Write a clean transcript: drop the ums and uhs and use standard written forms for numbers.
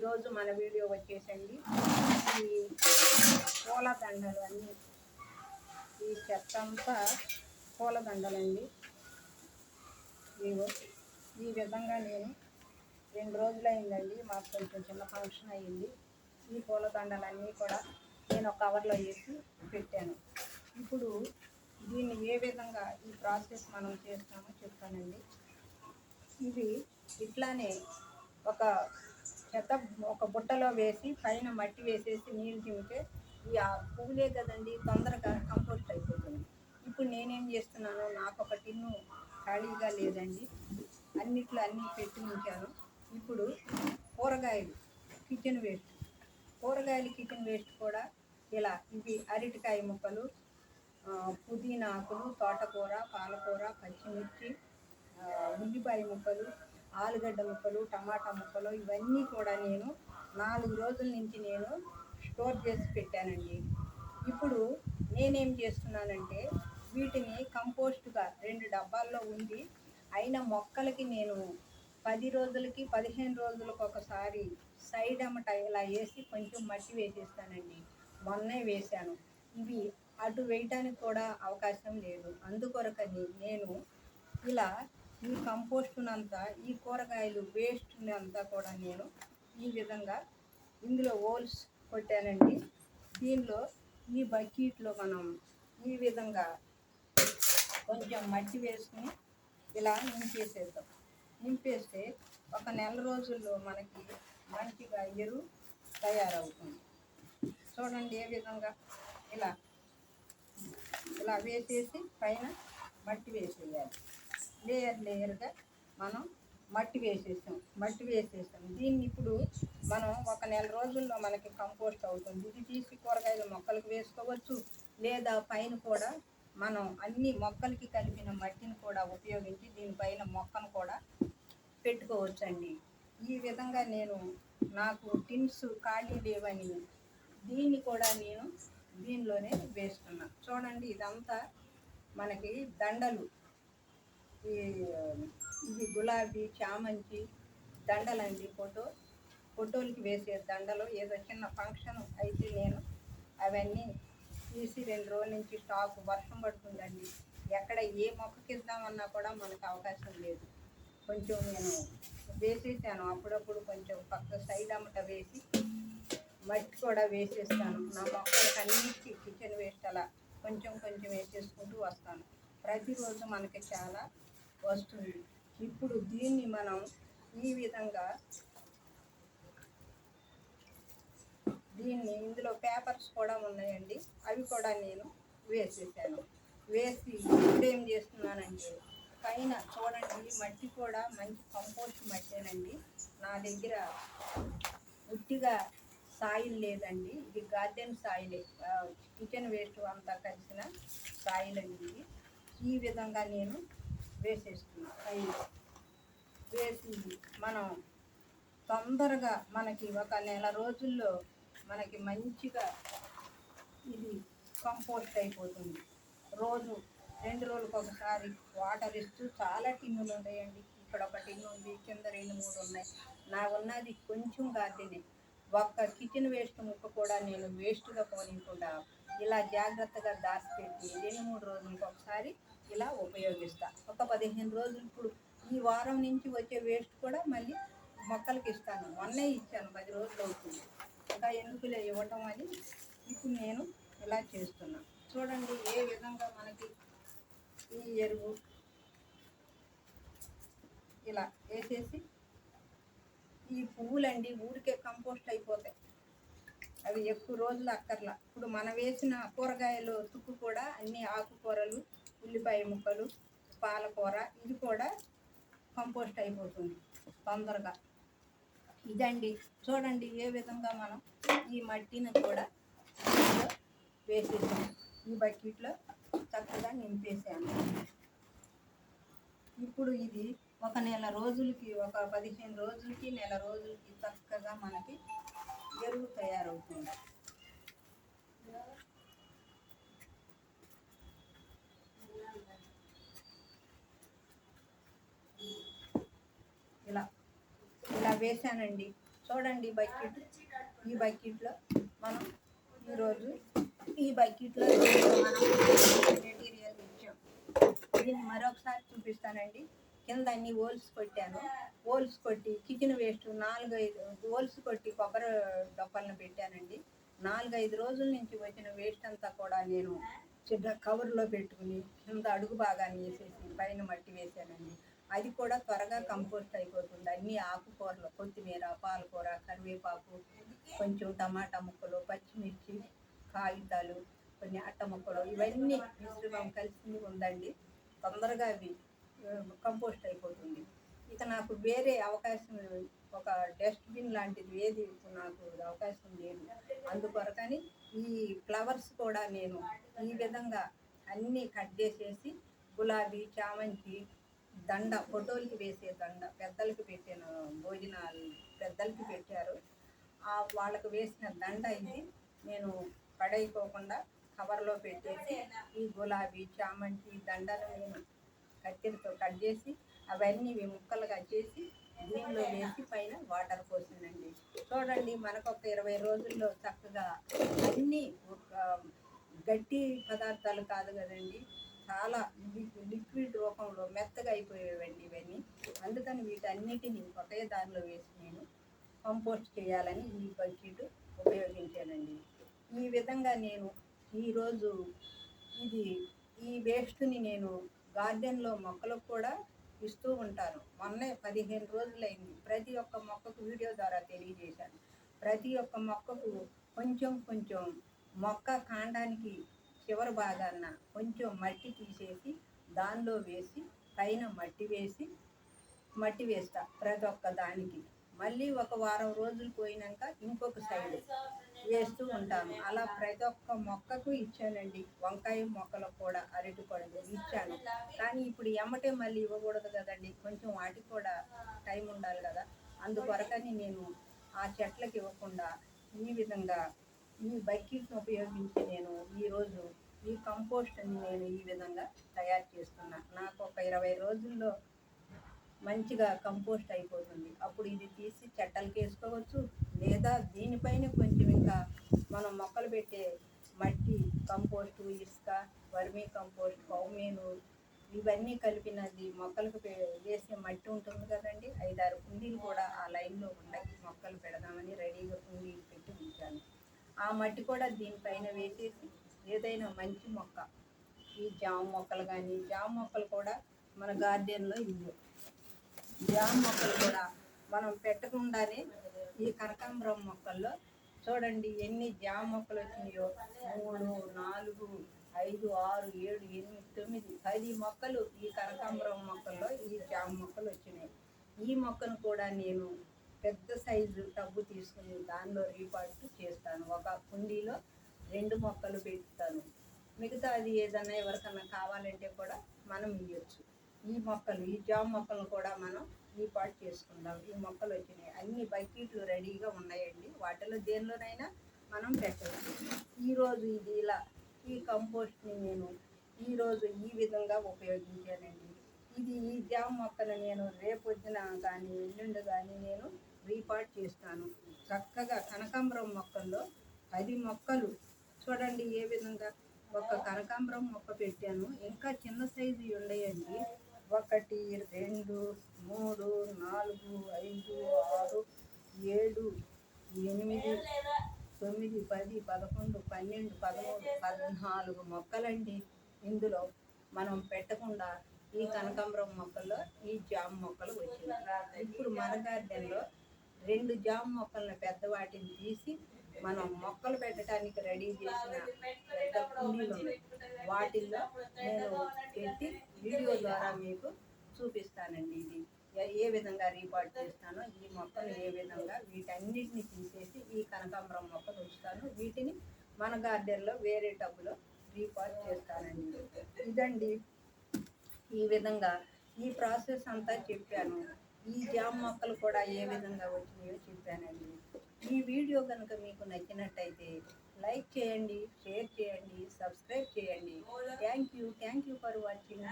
ఈరోజు మన వీడియో వచ్చేసండి ఈ పూలదండలు అన్నీ, ఈ చెత్త అంతా పూలదండలండి. ఈ విధంగా నేను 2 రోజులైందండి, మాకు కొంచెం చిన్న ఫంక్షన్ అయ్యింది. ఈ పూలదండలన్నీ కూడా నేను ఒక కవర్లో వేసి పెట్టాను. ఇప్పుడు దీన్ని ఏ విధంగా ఈ ప్రాసెస్ మనం చేస్తామో చెప్తానండి. ఇవి ఇట్లానే ఒక బుట్టలో వేసి పైన మట్టి వేసేసి నీళ్ళు చిమితే ఈ పువ్వులే కదండి, తొందరగా కంపోస్ట్ అయిపోతుంది. ఇప్పుడు నేనేం చేస్తున్నాను, నాకు ఒక టిన్ను ఖాళీగా లేదండి, అన్నిట్లో అన్నీ పెట్టి ఉంచాను. ఇప్పుడు కూరగాయలు కిచెన్ వేస్ట్ కూడా ఇలా ఇవి అరటికాయ ముక్కలు, పుదీనా ఆకులు, తోటకూర, పాలకూర, పచ్చిమిర్చి, ఉల్లిపాయ ముక్కలు, ఆలుగడ్డ ముక్కలు, టమాటా ముక్కలు, ఇవన్నీ కూడా నేను 4 రోజుల నుంచి నేను స్టోర్ చేసి పెట్టానండి. ఇప్పుడు నేనేం చేస్తున్నానంటే వీటిని కంపోస్ట్గా 2 డబ్బాల్లో ఉంది. అయిన మొక్కలకి నేను 10 రోజులకి 15 రోజులకు ఒకసారి సైడ్ అమ్మట ఇలా వేసి కొంచెం మట్టి వేసేస్తానండి. మొన్నే వేశాను. ఇవి అటు వేయటానికి కూడా అవకాశం లేదు. అందుకొరకని నేను ఇలా ఈ కంపోస్టునంతా, ఈ కూరగాయలు వేస్ట్ని అంతా కూడా నేను ఈ విధంగా ఇందులో హోల్స్ కొట్టానండి. దీనిలో ఈ బకెట్లో మనం ఈ విధంగా కొంచెం మట్టి వేసుకుని ఇలా నింపేస్తే ఒక నెల రోజుల్లో మనకి మంచిగా ఎరువు తయారవుతుంది. చూడండి ఏ విధంగా ఇలా వేసేసి పైన మట్టి వేసేయాలి. లేయర్గా మనం మట్టి వేసేసాం. దీన్ని ఇప్పుడు మనం ఒక నెల రోజుల్లో మనకి కంపోస్ట్ అవుతుంది. ఇది తీసి కూరగాయల మొక్కలకు వేసుకోవచ్చు, లేదా పైన కూడా మనం అన్ని మొక్కలకి కలిపిన మట్టిని కూడా ఉపయోగించి దీనిపైన మొక్కను కూడా పెట్టుకోవచ్చండి. ఈ విధంగా నాకు టిన్స్ ఖాళీ లేవని దీన్ని కూడా నేను దీనిలోనే వేస్తున్నా. చూడండి ఇదంతా మనకి దండలు, ఇది గులాబీ, చామంతి దండలండి. ఫోటోలకి వేసే దండలు. ఏదో చిన్న ఫంక్షన్ అయితే నేను అవన్నీ తీసి 2 రోజుల నుంచి స్టాక్, వర్షం పడుతుందండి, ఎక్కడ ఏ మొక్కకి ఇద్దామన్నా కూడా మనకు అవకాశం లేదు. కొంచెం నేను వేసేసాను, అప్పుడప్పుడు కొంచెం పక్క సైడ్ అమ్మట వేసి మట్టి కూడా వేసేస్తాను. నా మొక్కలకి అన్నిటికీ కిచెన్ వేస్ట్ అలా కొంచెం వేసేసుకుంటూ వస్తాను. ప్రతిరోజు మనకి చాలా వస్తుంది. ఇప్పుడు దీన్ని మనం ఈ విధంగా ఇందులో పేపర్స్ కూడా ఉన్నాయండి, అవి కూడా నేను వేసేసాను. వేసి ఇప్పుడేం చేస్తున్నానంటే పైన చూడండి మట్టి కూడా మంచి కంపోస్ట్ మట్టేనండి. నా దగ్గర ఉట్టిగా సాయిల్ లేదండి, ఇది గార్డెన్ సాయిలే, కిచెన్ వేస్ట్ అంతా కలిసిన సాయిల్ అండి ఇది. ఈ విధంగా నేను వేసేస్తున్నాను. పైన వేసి మనం తొందరగా మనకి ఒక నెల రోజుల్లో మనకి మంచిగా ఇది కంపోస్ట్ అయిపోతుంది. 2 రోజులకు ఒకసారి వాటర్ ఇస్తూ, చాలా టిన్నులు ఉన్నాయండి. ఇక్కడ ఒక టిన్ను ఉంది, కింద 2, 3 ఉన్నాయి. నా ఉన్నది కొంచెం గార్డెనే. ఒక్క కిచెన్ వేస్ట్ ముక్క కూడా నేను వేస్ట్గా పోనీయకుండా ఇలా జాగ్రత్తగా దాచిపెట్టి 2, 3 రోజులకు ఒకసారి ఇలా ఉపయోగిస్తా. ఒక 15 రోజులు, ఇప్పుడు ఈ వారం నుంచి వచ్చే వేస్ట్ కూడా మళ్ళీ మొక్కలకి ఇస్తాను. మొన్నే ఇచ్చాను, 10 రోజులు అవుతుంది, ఇంకా ఎందుకులే ఇవ్వటం అని ఇప్పుడు నేను ఇలా చేస్తున్నాను. చూడండి ఏ విధంగా మనకి ఈ ఎరువు ఇలా వేసేసి, ఈ పువ్వులండి ఊరికే కంపోస్ట్ అయిపోతాయి, అవి ఎక్కువ రోజులు అక్కర్లా. ఇప్పుడు మనం వేసిన కూరగాయలు తుక్కు కూడా అన్ని ఆకుకూరలు, ఉల్లిపాయ ముక్కలు, పాలకూర, ఇది కూడా కంపోస్ట్ అయిపోతుంది తొందరగా. ఇదండి చూడండి ఏ విధంగా మనం ఈ మట్టిని కూడా వేసేసాం. ఈ బకెట్లో చక్కగా నింపేసాను. ఇప్పుడు ఇది ఒక నెల రోజులకి, ఒక 15 రోజులకి, నెల రోజులకి చక్కగా మనకి ఎరువు తయారవుతుంది. ఇలా వేసానండి. చూడండి బకెట్. ఈ బకెట్లో మనం ఈరోజు ఈ బకెట్లో మనం మెటీరియల్ ఇచ్చాం. దీన్ని మరొకసారి చూపిస్తానండి. కింద అన్ని హోల్స్ కొట్టాను. హోల్స్ కొట్టి కిచెన్ వేస్ట్ 4-5 హోల్స్ కొట్టి కొబ్బరి డొప్పలను పెట్టానండి. 4-5 రోజుల నుంచి వచ్చిన వేస్ట్ అంతా కూడా నేను చిన్న కవర్లో పెట్టుకుని కింద అడుగు భాగాన్ని వేసేసి పైన మట్టి వేసానండి. అది కూడా త్వరగా కంపోస్ట్ అయిపోతుంది. అన్ని ఆకుకూరలు, కొత్తిమీర, పాలకూర, కరివేపాకు, కొంచెం టమాటా ముక్కలు, పచ్చిమిర్చి, కాగితాలు, కొన్ని అట్ట ముక్కలు, ఇవన్నీ మిశ్రమం కలిసి ఉందండి. తొందరగా అవి కంపోస్ట్ అయిపోతుంది. ఇక నాకు వేరే అవకాశం, ఒక డస్ట్బిన్ లాంటిది ఏది నాకు అవకాశం లేదు. అందుకొరకని ఈ ఫ్లవర్స్ కూడా నేను ఈ విధంగా అన్నీ కట్ చేసేసి గులాబీ, చామంతి దండ, ఫోటోలకి వేసే దండ పెద్దలకి పెట్టాను. భోజనాలు పెద్దలకి పెట్టారు. వాళ్ళకు వేసిన దండ ఇది నేను పడైపోకుండా కవర్లో పెట్టేసి ఈ గులాబీ, చామంతి దండను నేను కత్తెరతో కట్ చేసి అవన్నీ ముక్కలుగా చేసి దీనిలో వేసి పైన వాటర్ పోసానండి. చూడండి, మనకు ఒక 20 రోజుల్లో చక్కగా అన్నీ ఒక గట్టి పదార్థాలు కాదు కదండి, చాలా లిక్విడ్ రూపంలో మెత్తగా అయిపోయేవండి ఇవన్నీ. అందుకని వీటన్నిటిని ఒకే దానిలో వేసి నేను కంపోస్ట్ చేయాలని ఈ బకెట్ ఉపయోగించానండి. ఈ విధంగా నేను ఈరోజు ఈ వేస్ట్ని నేను గార్డెన్లో మొక్కలకు కూడా ఇస్తూ ఉంటాను. మొన్నే 15 రోజులైంది. ప్రతి ఒక్క మొక్కకు వీడియో ద్వారా తెలియజేశాను. ప్రతి ఒక్క మొక్కకు కొంచెం కొంచెం మొక్క కాండానికి చివరి భాగాన కొంచెం మట్టి తీసేసి దానిలో వేసి పైన మట్టి వేస్తా ప్రతి ఒక్క దానికి. మళ్ళీ ఒక వారం రోజులు పోయినాక ఇంకొక సైడ్ వేస్తూ ఉంటాను. అలా ప్రతి ఒక్క మొక్కకు ఇచ్చానండి. వంకాయ మొక్కలకు కూడా, అరటి పళ్ళు ఇచ్చాను. కానీ ఇప్పుడు ఎమ్మటే మళ్ళీ ఇవ్వకూడదు కదండి, కొంచెం వాటికి కూడా టైం ఉండాలి కదా. అందుకొరకని నేను ఆ చెట్లకి ఇవ్వకుండా ఈ విధంగా ఈ బకెట్ను ఉపయోగించి నేను ఈరోజు ఈ కంపోస్ట్ని నేను ఈ విధంగా తయారు చేస్తున్నాను. నాకు ఒక 20 రోజుల్లో మంచిగా కంపోస్ట్ అయిపోతుంది. అప్పుడు ఇది తీసి చెట్టలకి వేసుకోవచ్చు, లేదా దీనిపైన కొంచెం ఇంకా మనం మొక్కలు పెట్టే మట్టి, కంపోస్టు, ఇసుక, వర్మీ కంపోస్ట్, కౌమేను, ఇవన్నీ కలిపినది మొక్కలకు వేసే మట్టి ఉంటుంది కదండి. 5-6 కుండీలు కూడా ఆ లైన్లో ఉన్నాయి. మొక్కలు పెడదామని రెడీగా కుండీలు పెట్టి ఉంచాను. ఆ మట్టి కూడా దీనిపైన వేసేసి ఏదైనా మంచి మొక్క, ఈ జామ మొక్కలు కానీ, జామ మొక్కలు కూడా మన గార్డెన్లో ఇల్లు. జామ మొక్కలు కూడా మనం పెట్టకుండానే ఈ కనకాంబరం మొక్కల్లో చూడండి ఎన్ని జామ మొక్కలు వచ్చినాయో. 3, 4, 5, 6, 7, 8, 9, 10 మొక్కలు ఈ కనకాంబరం మొక్కల్లో ఈ జామ మొక్కలు వచ్చినాయి. ఈ మొక్కను కూడా నేను పెద్ద సైజు టబ్బు తీసుకుని దానిలో రీపాట్ చేస్తాను. ఒక కుండీలో 2 మొక్కలు పెడతాను. మిగతా అది ఏదైనా ఎవరికన్నా కావాలంటే కూడా మనం ఇవ్వచ్చు. ఈ జామ మొక్కలను కూడా మనం రీపాట్ చేసుకుందాం. ఈ మొక్కలు వచ్చినాయి. అన్ని బకెట్లు రెడీగా ఉన్నాయండి. వాటిలో దేనిలోనైనా మనం పెట్టవచ్చు. ఈరోజు ఈ కంపోస్ట్ని నేను ఈరోజు ఈ విధంగా ఉపయోగించానండి. ఈ జామ మొక్కను నేను రేపొద్దున కానీ ఎల్లుండి కానీ నేను రీపాట్ చేస్తాను. చక్కగా కనకాంబరం మొక్కల్లో 10 మొక్కలు చూడండి ఏ విధంగా. ఒక కనకాంబరం మొక్క పెట్టాను. ఇంకా చిన్న సైజు ఉన్నాయండి. 1, 2, 3, 4, 5, 6, 7, 8, 9, 10, 11, 12, 13, 14 మొక్కలండి. ఇందులో మనం పెట్టకుండా ఈ కనకాంబరం మొక్కల్లో ఈ జామ మొక్కలు వచ్చినాయి. ఇప్పుడు మన గార్డెన్లో 2 జామ మొక్కలను పెద్దవాటిని తీసి మనం మొక్కలు పెట్టడానికి రెడీ చేసిన పెద్ద కుండీలు ఉన్నాయి. వాటిల్లో నేను పెట్టి వీడియో ద్వారా మీకు చూపిస్తానండి. ఇది ఏ విధంగా రీపాట్ చేస్తానో, ఈ మొక్కలు ఏ విధంగా వీటన్నిటిని తీసేసి ఈ కనకాంబరం మొక్కలు ఉంచుతాను. వీటిని మన గార్డెన్లో వేరే టబ్బులో రీపాట్ చేస్తానండి. ఇదండి ఈ విధంగా ఈ ప్రాసెస్ అంతా చెప్పాను. ఈ జామ మొక్కలు కూడా ఏ విధంగా వచ్చినాయో చెప్పానండి. ఈ వీడియో కనుక మీకు నచ్చినట్టయితే లైక్ చేయండి, షేర్ చేయండి, సబ్స్క్రైబ్ చేయండి. Thank you for watching.